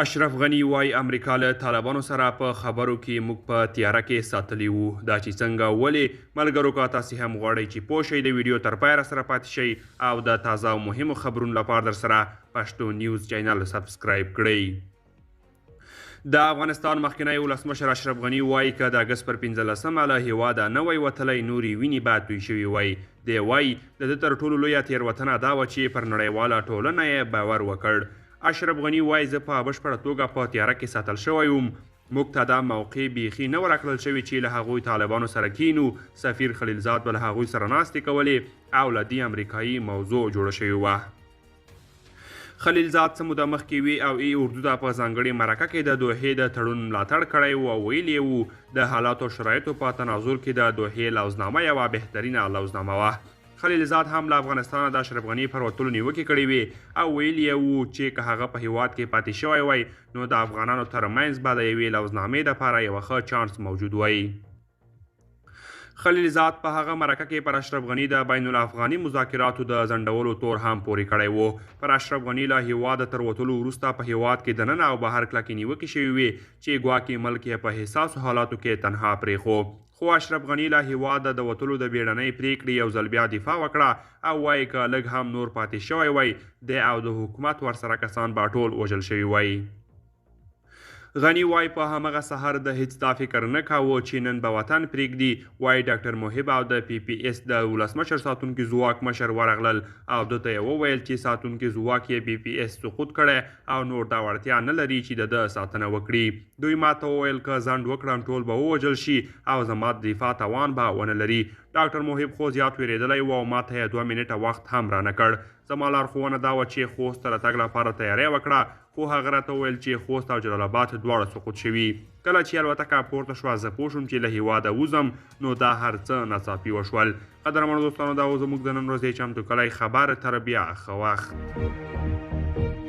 اشرف غني وایي امریکا له طالبانو سره په خبرو کې موږ په تیاره کې ساتلی وو دا چې څنګه ولې ملګرو که تاسې هم غواړئ چې پوه شئ د ویډیو تر پایه راسره پاتې شئ او د تازه او مهمو خبرونو لپاره در سره پښتو نیوز چینل سبسکرایب کړئ د افغانستان مخکنی ولسمشر اشرف غني وایي که د اګست پر 15مه له هیواده نه وی وتلی نورې وینې به توی شوي وای دی وایي د ده تر ټولو لویه تېروتنه دا وه چې پر نړیواله ټولنه یې باور وکړ اشرف غني وایي زه په بشپړه توګه په تیاره کې ساتل شوی وم موږ ته دا موقع بیخي نه ورکړل شوې چې له هغوی طالبانو سره کینو سفیر خلیلزاد به له هغوی سره ناستې کولې او له دې امریکایي موضوع جوړه شوې وه خلیلزاد څه موده مخکې وي او ای اردو ته په ځانګړې مرکه کې د دوحې د تړون ملاتړ کړی و او ویلي وو د حالاتو شرایطو په تناظر کې د دوحې لوزنامه یوه بهترینه لوزنامه وه خلیلزاد هم له افغانستانه د اشرف غني پر وتلو نیوکې کړې وې او ویلي یې وو چې که هغه په هیواد کې پاتې شوی وای نو د افغانانو ترمنځ به د یوې لوزنامې دپاره یوه ښه چانس موجود وای خلیلزاد په هغه مرکه کې پر اشرف غني د بین الافغاني مذاکراتو د ځنډولو تور هم پورې کړی و پر اشرف غني له هیواده تر وتلو وروسته په هیواد کې دننه او بهر کلکې نیوکې شوې وې چې ګواکې ملک یې په حساسو حالاتو کې تنها پرېښو خو اشرف غني له هیواده د وتلو د بیړنۍ پریکړې یو ځل بیا دفاع وکړه او وایي که لږ هم نور پاتې شوی وای دی او د حکومت ورسره کسان به ټول وژل شوي وای غني وای په همغه سهار د هیڅ دا فکر نه کاوه چې نن به وطن پرېږدي وای ډاکټر محب او د پی پی اس د ولسمشر ساتونکي ځواک مشر ورغلل او ده ته یې وویل چې ساتونکي ځواک یې پی پی اس سقوط کړی او نور دا وړتیا نه لري چې د ده ساتنه وکړي دوی ماته وویل که ځنډ وکړم ټول به ووژل شي او زما د دفاع توان به ونه لري ډاکټر محب خو زیات ویرېدلی و او ماته یې 2 منټه وخت هم رانه کړ زما لارښوونه دا وه چې خوست ته د تګ لپاره تیاری وکړه خو هغه راته وویل چې خوست او جلال آباد دواړه سقوط شوي کله چې الوتکه پورته شوه زه پوه شوم چې له هیواده وځم نو دا هر څه ناڅاپي وشول قدرمنو دوستانو دا و زموږ د نن ورځې چمتو کلی خبر تر بیا ښه وخت